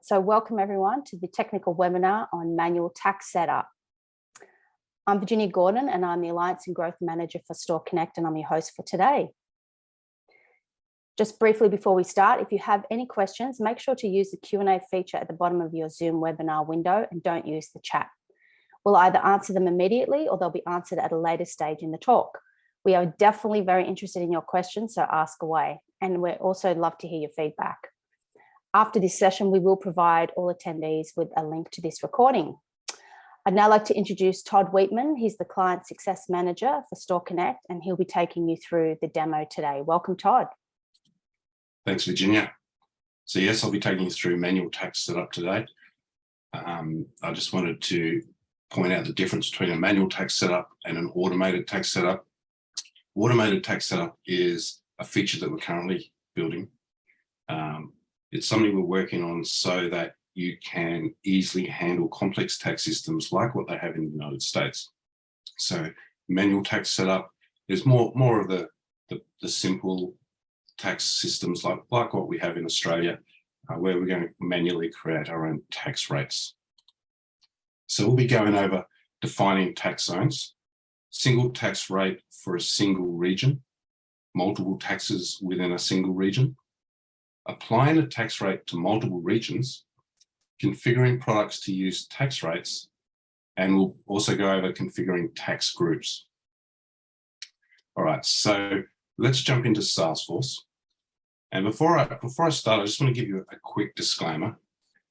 So welcome everyone to the technical webinar on manual tax setup. I'm Virginia Gordon and I'm the Alliance and Growth Manager for StoreConnect, and I'm your host for today. Just briefly before we start, if you have any questions, make sure to use the Q&A feature at the bottom of your Zoom webinar window and don't use the chat. We'll either answer them immediately or they'll be answered at a later stage in the talk. We are definitely very interested in your questions, so ask away. And we'd also love to hear your feedback. After this session, we will provide all attendees with a link to this recording. I'd now like to introduce Todd Wheatman. He's the Client Success Manager for StoreConnect, and he'll be taking you through the demo today. Welcome, Todd. Thanks, Virginia. So yes, I'll be taking you through manual tax setup today. I just wanted to point out the difference between a manual tax setup and an automated tax setup. Automated tax setup is a feature that we're currently building. It's something we're working on so that you can easily handle complex tax systems like what they have in the United States. So manual tax setup is more of the simple tax systems like what we have in Australia, where we're going to manually create our own tax rates. So we'll be going over defining tax zones, single tax rate for a single region, multiple taxes within a single region, applying a tax rate to multiple regions, configuring products to use tax rates, and we'll also go over configuring tax groups. All right, so let's jump into Salesforce. And before I start, I just want to give you a quick disclaimer.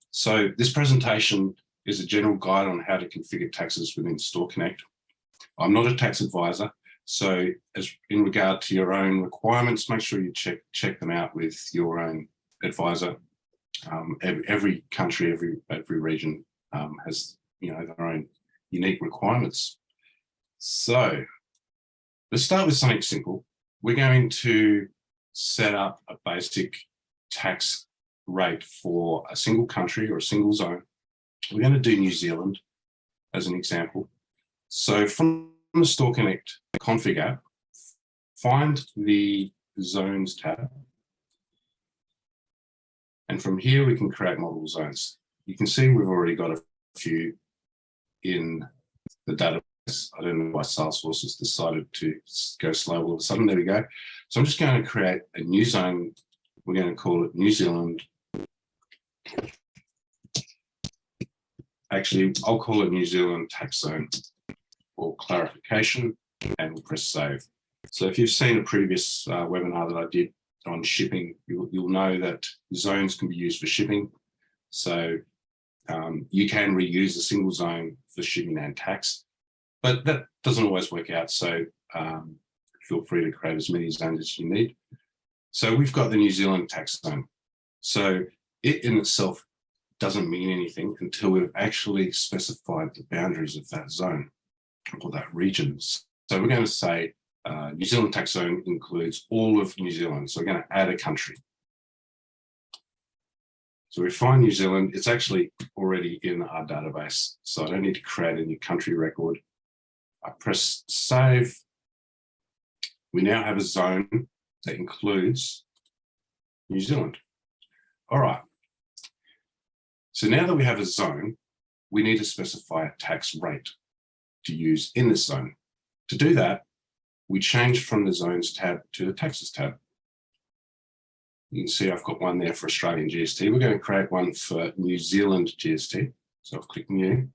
So this presentation is a general guide on how to configure taxes within StoreConnect. I'm not a tax advisor, so as in regard to your own requirements, make sure you check them out with your own advisor. Every country, every region has their own unique requirements. So let's start with something simple. We're going to set up a basic tax rate for a single country or a single zone. We're going to do New Zealand as an example. So from the StoreConnect config app, find the zones tab. And from here, we can create multiple zones. You can see we've already got a few in the database. I don't know why Salesforce has decided to go slow all of a sudden. There we go. So I'm just going to create a new zone. We're going to call it New Zealand. Actually, I'll call it New Zealand tax zone for clarification, and we'll press save. So if you've seen a previous webinar that I did on shipping, you'll know that zones can be used for shipping. So you can reuse a single zone for shipping and tax, but that doesn't always work out. So feel free to create as many zones as you need. So we've got the New Zealand tax zone. So it in itself doesn't mean anything until we've actually specified the boundaries of that zone or that region. So we're going to say New Zealand tax zone includes all of New Zealand. So we're going to add a country. So we find New Zealand, it's actually already in our database. So I don't need to create a new country record. I press save. We now have a zone that includes New Zealand. All right. So now that we have a zone, we need to specify a tax rate to use in this zone. To do that, we change from the zones tab to the taxes tab. You can see I've got one there for Australian GST. We're going to create one for New Zealand GST. So I'll click new.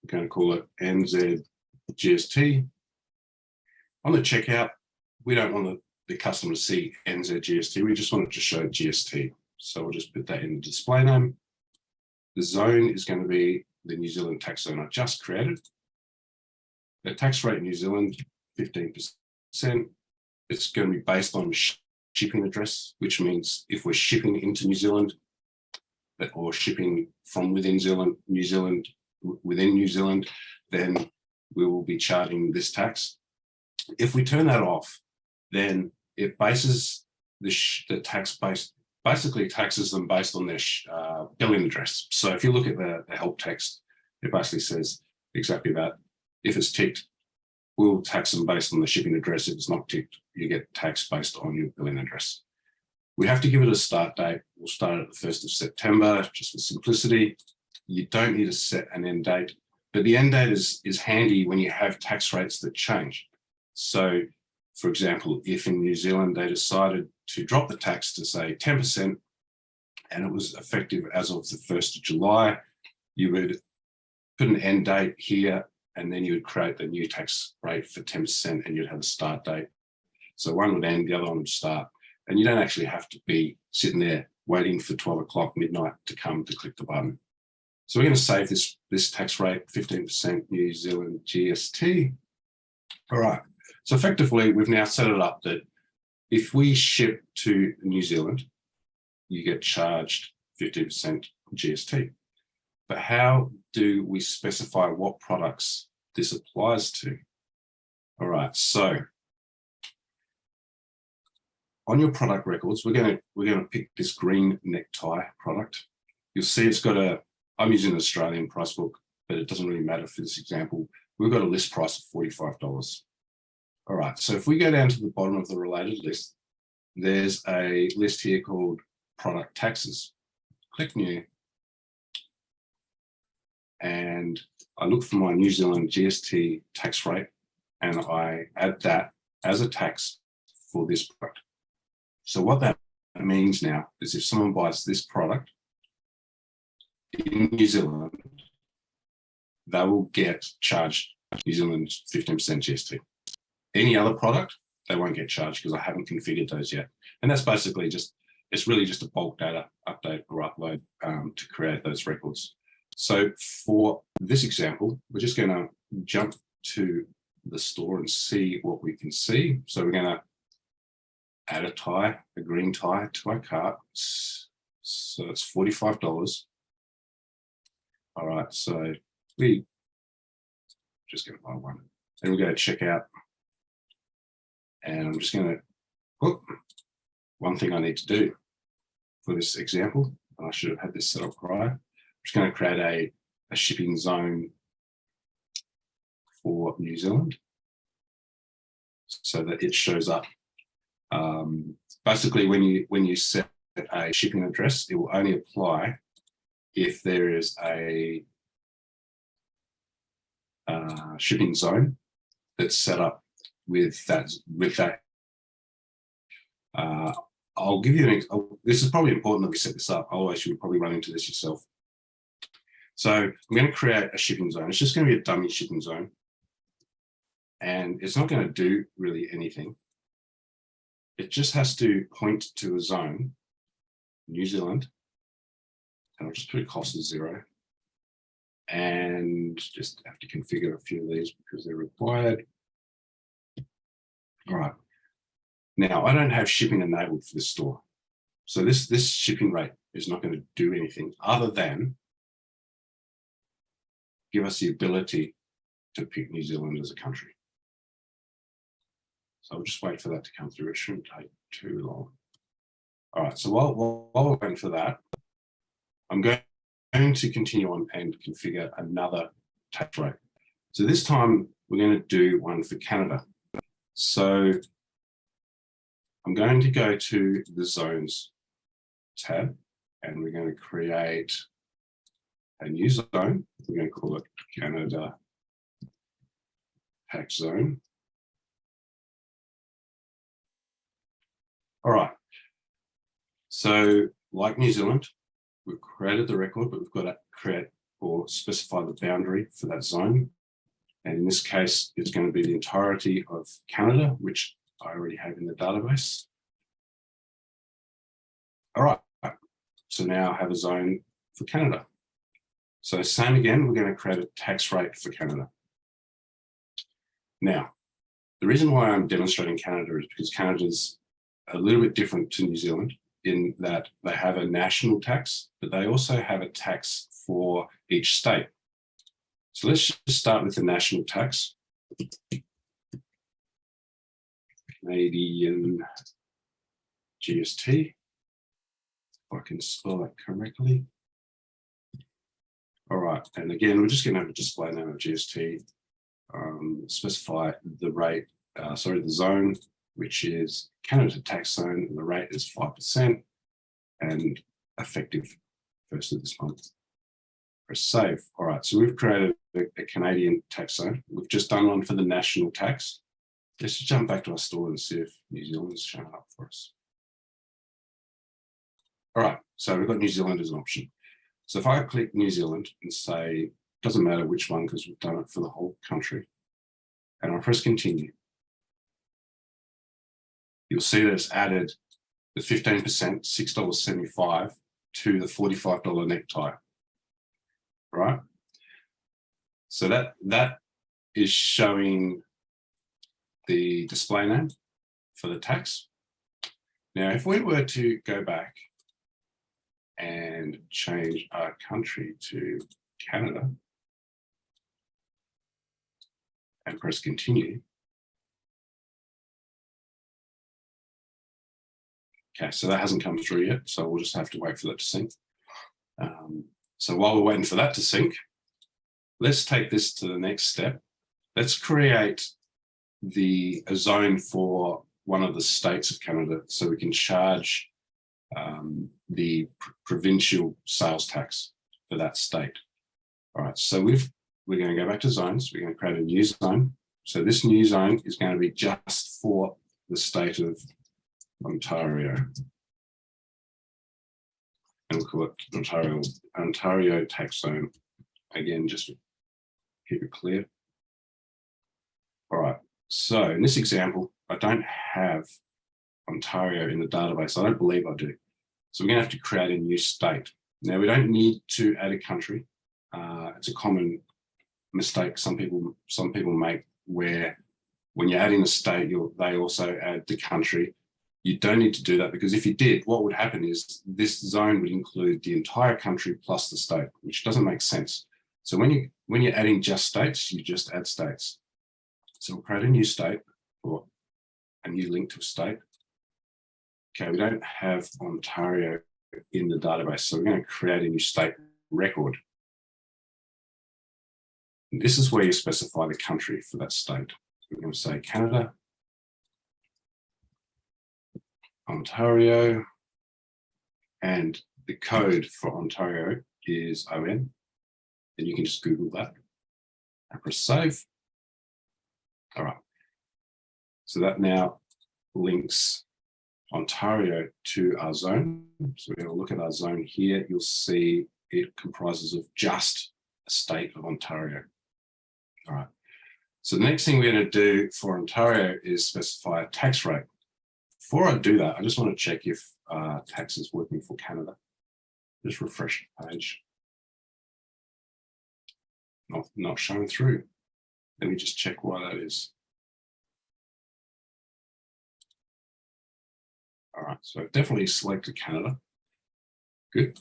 We're going to call it NZ GST. On the checkout, we don't want the customer to see NZ GST. We just want it to show GST. So we'll just put that in the display name. The zone is going to be the New Zealand tax zone I just created. The tax rate in New Zealand, 15%. It's going to be based on shipping address, which means if we're shipping into New Zealand or shipping from within New Zealand, within New Zealand, then we will be charging this tax. If we turn that off, then it bases the tax base, basically taxes them based on their billing address. So if you look at the help text, it basically says exactly that. If it's ticked, we'll tax them based on the shipping address. If it's not ticked, you get taxed based on your billing address. We have to give it a start date. We'll start at the 1st of September, just for simplicity. You don't need to set an end date, but the end date is handy when you have tax rates that change. So, for example, if in New Zealand they decided to drop the tax to say 10%, and it was effective as of the 1st of July, you would put an end date here, and then you would create the new tax rate for 10%, and you'd have a start date. So one would end, the other one would start. And you don't actually have to be sitting there waiting for 12 o'clock midnight to come to click the button. So we're going to save this tax rate, 15% New Zealand GST. All right. So effectively, we've now set it up that if we ship to New Zealand, you get charged 15% GST. But how do we specify what products this applies to? All right. So on your product records, we're going to pick this green necktie product. You'll see it's got I'm using an Australian price book, but it doesn't really matter for this example. We've got a list price of $45. All right, so if we go down to the bottom of the related list, there's a list here called product taxes. Click new. And I look for my New Zealand GST tax rate, and I add that as a tax for this product. So what that means now is if someone buys this product in New Zealand, they will get charged New Zealand 15% GST. Any other product, they won't get charged because I haven't configured those yet. And that's basically it's really just a bulk data update or upload to create those records. So for this example, we're just going to jump to the store and see what we can see. So we're going to add a green tie to our cart. So it's $45. All right, so we just going to buy one. And we'll go to checkout. And I'm just going to, one thing I need to do for this example, and I should have had this set up prior. I'm just going to create a shipping zone for New Zealand so that it shows up. Basically, when you set a shipping address, it will only apply if there is a shipping zone that's set up with that. I'll give you this is probably important that we set this up, otherwise you'll probably run into this yourself. So I'm going to create a shipping zone. It's just going to be a dummy shipping zone, and it's not going to do really anything. It just has to point to a zone, New Zealand, and I'll just put a cost as 0, and just have to configure a few of these because they're required. All right. Now, I don't have shipping enabled for this store. So this shipping rate is not going to do anything other than give us the ability to pick New Zealand as a country. So I'll just wait for that to come through. It shouldn't take too long. All right, so while we're waiting for that, I'm going to continue on and configure another tax rate. So this time we're going to do one for Canada. So I'm going to go to the Zones tab, and we're going to create a new zone. We're going to call it Canada Tax Zone. All right. So like New Zealand, we've created the record, but we've got to create or specify the boundary for that zone. And in this case, it's going to be the entirety of Canada, which I already have in the database. All right, so now I have a zone for Canada. So same again, we're going to create a tax rate for Canada. Now, the reason why I'm demonstrating Canada is because Canada's a little bit different to New Zealand in that they have a national tax, but they also have a tax for each state. So let's just start with the national tax. Canadian GST, if I can spell that correctly. All right, and again, we're just going to have a display name of GST, specify the rate, the zone, which is Canada tax zone, and the rate is 5% and effective 1st of this month. Press save. All right, so we've created a Canadian tax zone. We've just done one for the national tax. Let's jump back to our store and see if New Zealand is showing up for us. All right, so we've got New Zealand as an option. So if I click New Zealand and say, doesn't matter which one because we've done it for the whole country, and I press continue, you'll see that it's added the 15%, $6.75 to the $45 necktie, right? So that is showing the display name for the tax. Now, if we were to go back and change our country to Canada and press continue. Okay, so that hasn't come through yet, so we'll just have to wait for that to sync. So while we're waiting for that to sync, let's take this to the next step. Let's create a zone for one of the states of Canada so we can charge the provincial sales tax for that state. All right, so we're going to go back to zones. We're going to create a new zone. So this new zone is going to be just for the state of Ontario. And we'll call it Ontario tax zone. Again, just to keep it clear. All right, so in this example, I don't have Ontario in the database. I don't believe I do. So we're going to have to create a new state. Now, we don't need to add a country. It's a common mistake some people make, where when you're adding a state, they also add the country. You don't need to do that, because if you did, what would happen is this zone would include the entire country plus the state, which doesn't make sense. So when you're adding just states, you just add states. So we'll create a new state or a new link to a state. Okay, we don't have Ontario in the database, so we're going to create a new state record. And this is where you specify the country for that state. We're going to say Canada, Ontario, and the code for Ontario is ON. And you can just Google that and press save. All right. So that now links Ontario to our zone. So we're going to look at our zone here. You'll see it comprises of just a state of Ontario. All right. So the next thing we're going to do for Ontario is specify a tax rate. Before I do that, I just want to check if tax is working for Canada. Just refresh the page. Not showing through. Let me just check why that is. All right, so I've definitely selected Canada. Good.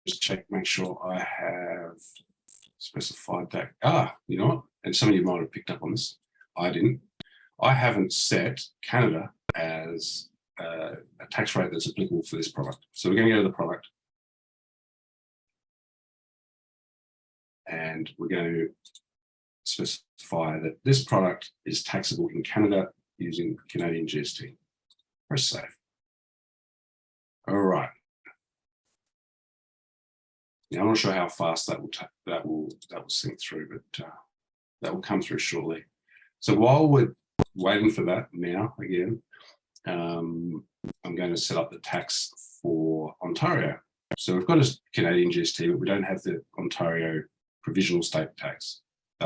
Just check, make sure I have specified that. You know what? And some of you might have picked up on this. I didn't. I haven't set Canada as a tax rate that's applicable for this product. So we're going to go to the product. And we're going to specify that this product is taxable in Canada using Canadian GST. Press save. All right. Now, I'm not sure how fast that will sync through, but that will come through shortly. So while we're waiting for that now, again, I'm going to set up the tax for Ontario. So we've got a Canadian GST, but we don't have the Ontario provisional state tax,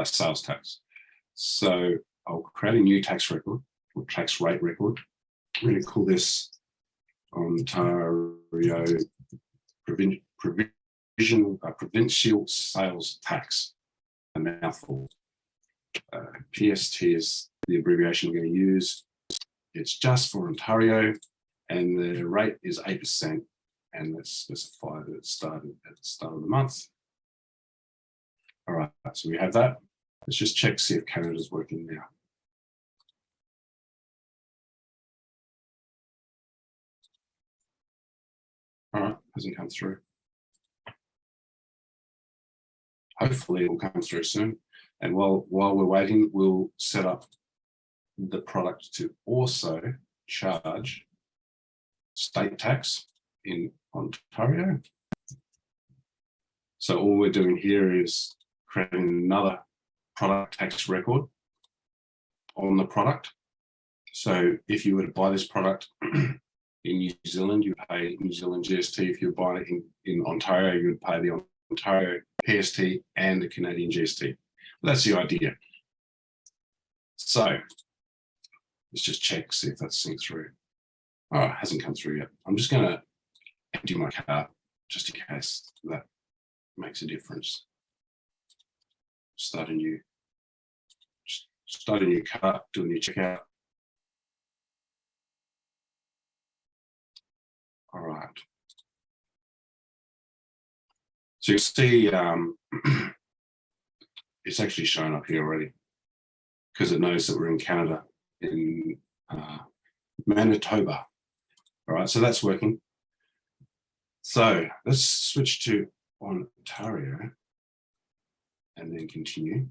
sales tax. So I'll create a new tax record, or tax rate record. I'm going to call this Ontario provincial sales tax, a mouthful. PST is the abbreviation we're going to use. It's just for Ontario, and the rate is 8%. And let's specify that it started at the start of the month. All right, so we have that. Let's just check, see if Canada's working now. All right, hasn't come through. Hopefully it will come through soon. And while we're waiting, we'll set up the product to also charge state tax in Ontario. So all we're doing here is creating another product tax record on the product. So if you were to buy this product in New Zealand, you pay New Zealand GST. If you're buying it in Ontario, you would pay the Ontario PST and the Canadian GST. That's the idea. So let's just check, see if that's synced through. Oh, it hasn't come through yet. I'm just going to empty my cart just in case that makes a difference. Start a new cart, do a new checkout. All right. So you see it's actually shown up here already because it knows that we're in Canada, in Manitoba. All right, so that's working. So let's switch to Ontario and then continue.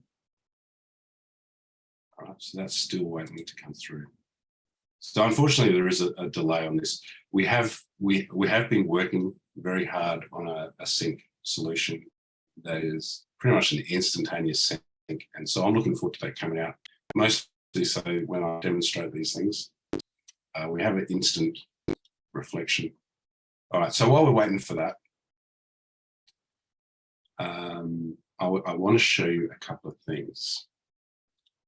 All right, so that's still waiting to come through. So unfortunately, there is a delay on this. We have been working very hard on a sync solution that is pretty much an instantaneous sync, and so I'm looking forward to that coming out. Mostly so when I demonstrate these things, we have an instant reflection. All right, so while we're waiting for that, I want to show you a couple of things.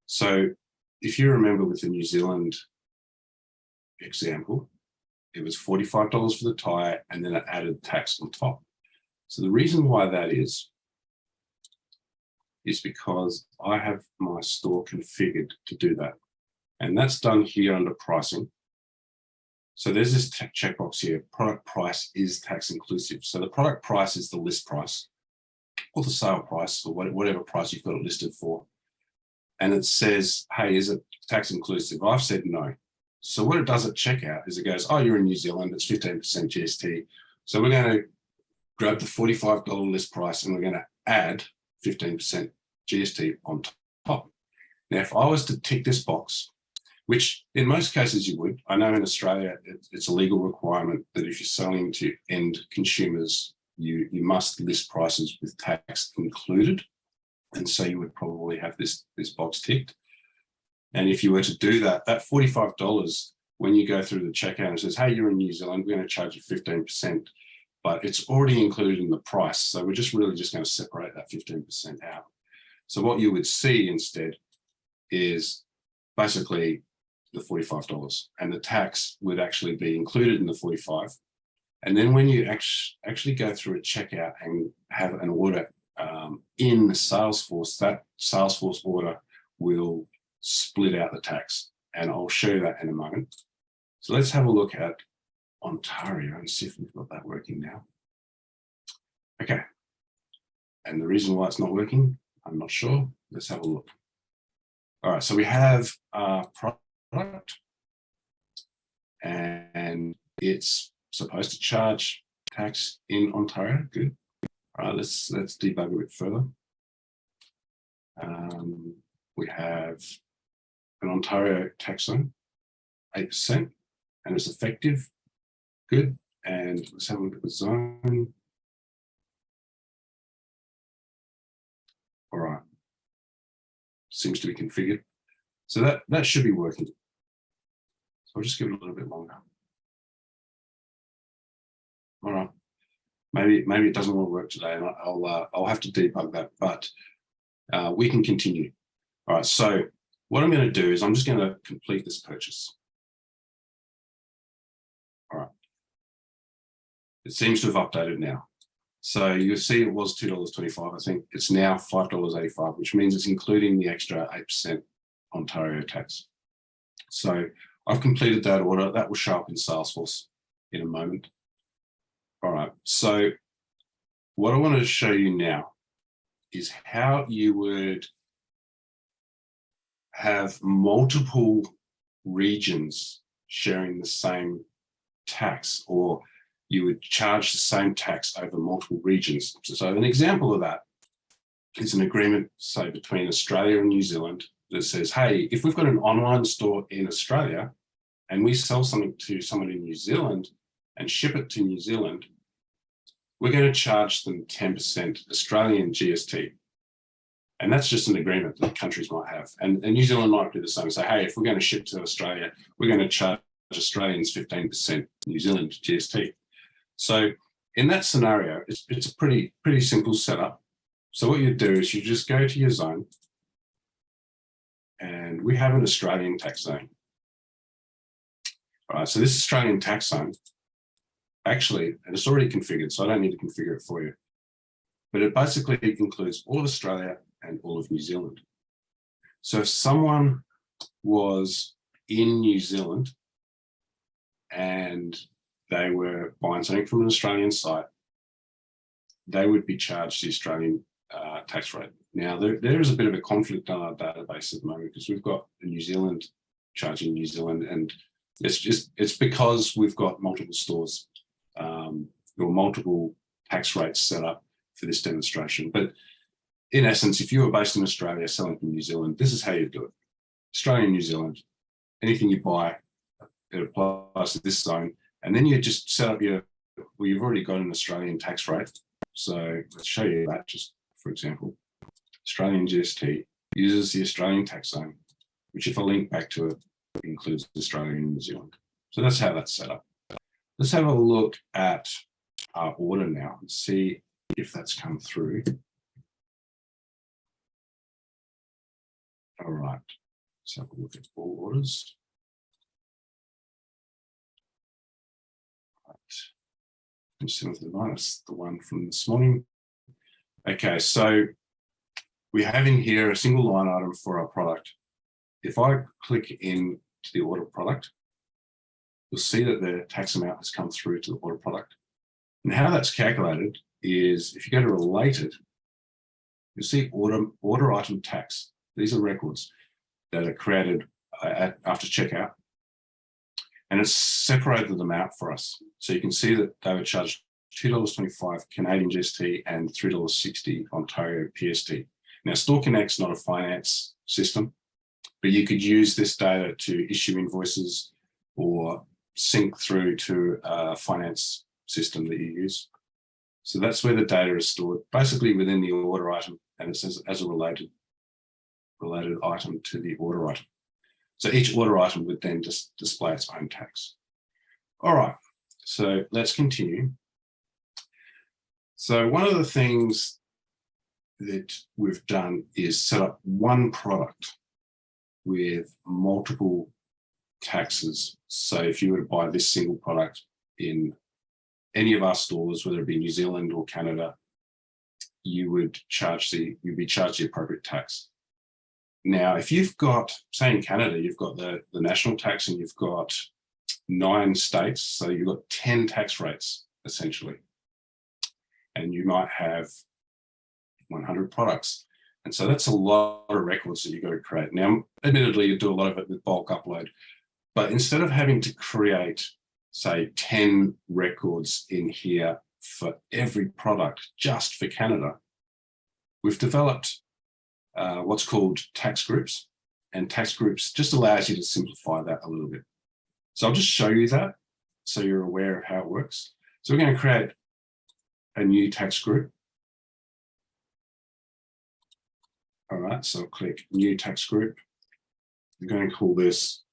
So if you remember with the New Zealand example, it was $45 for the tyre and then it added tax on top. So the reason why that is because I have my store configured to do that. And that's done here under pricing. So there's this checkbox here, product price is tax inclusive. So the product price is the list price or the sale price or whatever price you've got it listed for. And it says, hey, is it tax inclusive? I've said no. So what it does at checkout is it goes, oh, you're in New Zealand, it's 15% GST. So we're going to grab the $45 list price and we're going to add 15% GST on top. Now, if I was to tick this box, which in most cases you would, I know in Australia it's a legal requirement that if you're selling to end consumers, you must list prices with tax included. And so you would probably have this box ticked. And if you were to do that, that $45, when you go through the checkout and it says, hey, you're in New Zealand, we're going to charge you 15%, but it's already included in the price. So we're just going to separate that 15% out. So what you would see instead is basically the $45, and the tax would actually be included in the 45. And then when you actually go through a checkout and have an order in Salesforce, that Salesforce order will split out the tax, and I'll show you that in a moment. So let's have a look at Ontario and see if we've got that working now. Okay, and the reason why it's not working, I'm not sure. Let's have a look. All right, so we have a product, and it's supposed to charge tax in Ontario. Good. All right, let's debug a bit further. We have an Ontario tax zone, 8%, and it's effective. Good. And let's have a look at the zone. All right. Seems to be configured. So that should be working. So I'll just give it a little bit longer. All right. Maybe it doesn't all work today, and I'll have to debug that, but we can continue. All right. So what I'm going to do is I'm just going to complete this purchase. All right. It seems to have updated now. So you'll see it was $2.25. I think it's now $5.85, which means it's including the extra 8% Ontario tax. So I've completed that order. That will show up in Salesforce in a moment. All right. So what I want to show you now is how you would have multiple regions sharing the same tax, or you would charge the same tax over multiple regions. So an example of that is an agreement, say, between Australia and New Zealand that says, hey, if we've got an online store in Australia and we sell something to someone in New Zealand and ship it to New Zealand, we're going to charge them 10% Australian GST. And that's just an agreement that countries might have. And New Zealand might do the same. Say, hey, if we're going to ship to Australia, we're going to charge Australians 15% New Zealand GST. So in that scenario, it's a pretty simple setup. So what you do is you just go to your zone, and we have an Australian tax zone. All right, so this Australian tax zone, actually, and it's already configured, so I don't need to configure it for you. But it basically includes all of Australia and all of New Zealand. So if someone was in New Zealand and they were buying something from an Australian site, they would be charged the Australian tax rate. Now, there is a bit of a conflict on our database at the moment because we've got New Zealand charging New Zealand, and it's because we've got multiple stores or multiple tax rates set up for this demonstration. But in essence, if you were based in Australia selling from New Zealand, this is how you do it. Australia and New Zealand, anything you buy, it applies to this zone. And then you just set up well, you've already got an Australian tax rate. So let's show you that just for example. Australian GST uses the Australian tax zone, which if I link back to it, includes Australia and New Zealand. So that's how that's set up. Let's have a look at our order now and see if that's come through. All right, let's have a look at all orders. Right. 27th of the 9th, that's the one from this morning. Okay, so we have in here a single line item for our product. If I click into the order product, you'll see that the tax amount has come through to the order product. And how that's calculated is if you go to related, you'll see order item tax. These are records that are created after checkout. And it's separated them out for us. So you can see that they were charged $2.25 Canadian GST and $3.60 Ontario PST. Now, StoreConnect's not a finance system, but you could use this data to issue invoices or sync through to a finance system that you use. So that's where the data is stored, basically within the order item, and it says as a related item to the order item. So each order item would then just display its own tax. All right, so let's continue. So one of the things that we've done is set up one product with multiple taxes. So if you were to buy this single product in any of our stores, whether it be New Zealand or Canada, you'd be charged the appropriate tax. Now, if you've got, say in Canada, you've got the national tax and you've got 9 states, so you've got 10 tax rates essentially. And you might have 100 products. And so that's a lot of records that you've got to create. Now, admittedly, you do a lot of it with bulk upload, but instead of having to create, say, 10 records in here for every product just for Canada, we've developed what's called tax groups, and tax groups just allows you to simplify that a little bit. So I'll just show you that so you're aware of how it works. So we're going to create a new tax group. All right, so I'll click new tax group. I'm going to call this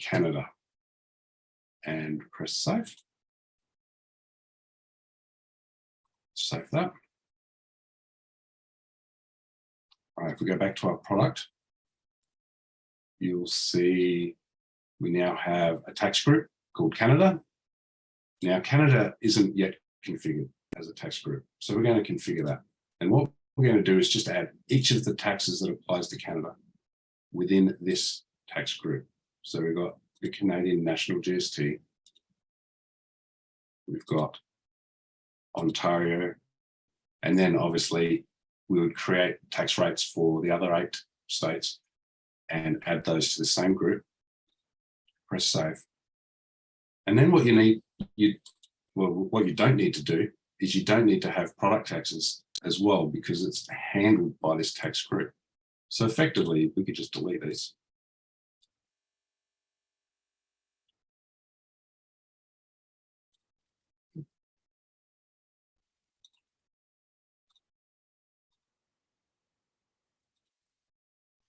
Canada and press save. Save that. All right, if we go back to our product, you'll see we now have a tax group called Canada. Now, Canada isn't yet configured as a tax group, so we're going to configure that. And what we're going to do is just add each of the taxes that applies to Canada within this tax group. So we've got the Canadian National GST, we've got Ontario, and then obviously we would create tax rates for the other 8 states and add those to the same group. Press save. And then what you don't need to do is you don't need to have product taxes as well, because it's handled by this tax group. So effectively, we could just delete these.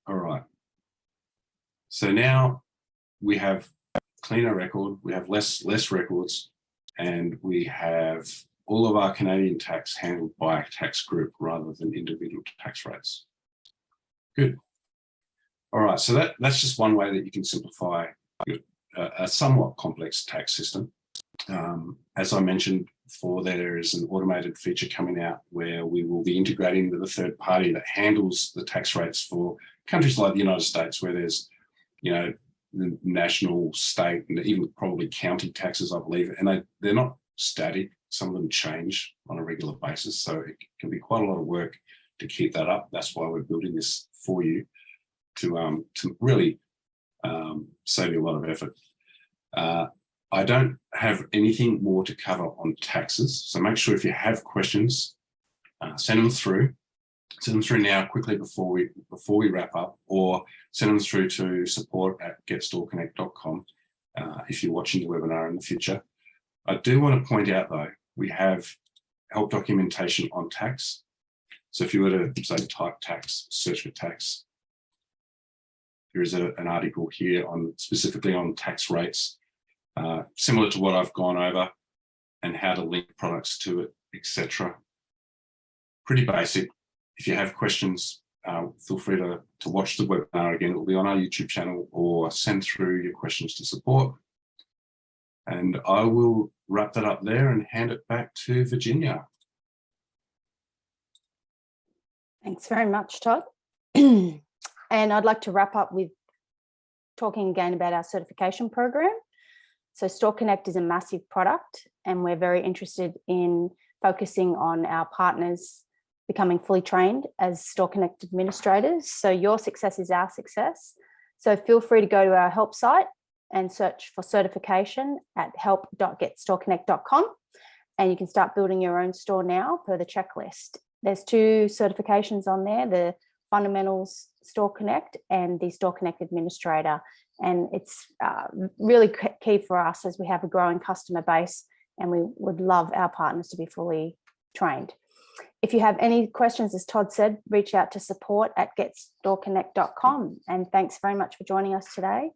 All right. So now we have cleaner record, we have less records, and we have all of our Canadian tax handled by a tax group rather than individual tax rates. Good. All right, so that's just one way that you can simplify a somewhat complex tax system. As I mentioned before, there is an automated feature coming out where we will be integrating with a third party that handles the tax rates for countries like the United States, where there's, you know, the national, state, and even probably county taxes, I believe, and they're not static. Some of them change on a regular basis, so it can be quite a lot of work to keep that up. That's why we're building this for you to really save you a lot of effort. I don't have anything more to cover on taxes, so make sure if you have questions, send them through. Send them through now quickly before we wrap up, or send them through to support@getstoreconnect.com if you're watching the webinar in the future. I do want to point out though, we have help documentation on tax. So if you were to say type tax, search for tax, there is an article here on specifically on tax rates, similar to what I've gone over, and how to link products to it, etc. Pretty basic. If you have questions, feel free to watch the webinar again. It will be on our YouTube channel, or send through your questions to support. And I will wrap that up there and hand it back to Virginia. Thanks very much, Todd. And I'd like to wrap up with talking again about our certification program. So StoreConnect is a massive product, and we're very interested in focusing on our partners becoming fully trained as StoreConnect administrators. So your success is our success. So feel free to go to our help site and search for certification at help.getstoreconnect.com, and you can start building your own store now per the checklist. There's 2 certifications on there, the Fundamentals StoreConnect and the StoreConnect Administrator. And it's really key for us as we have a growing customer base, and we would love our partners to be fully trained. If you have any questions, as Todd said, reach out to support@getstoreconnect.com. And thanks very much for joining us today.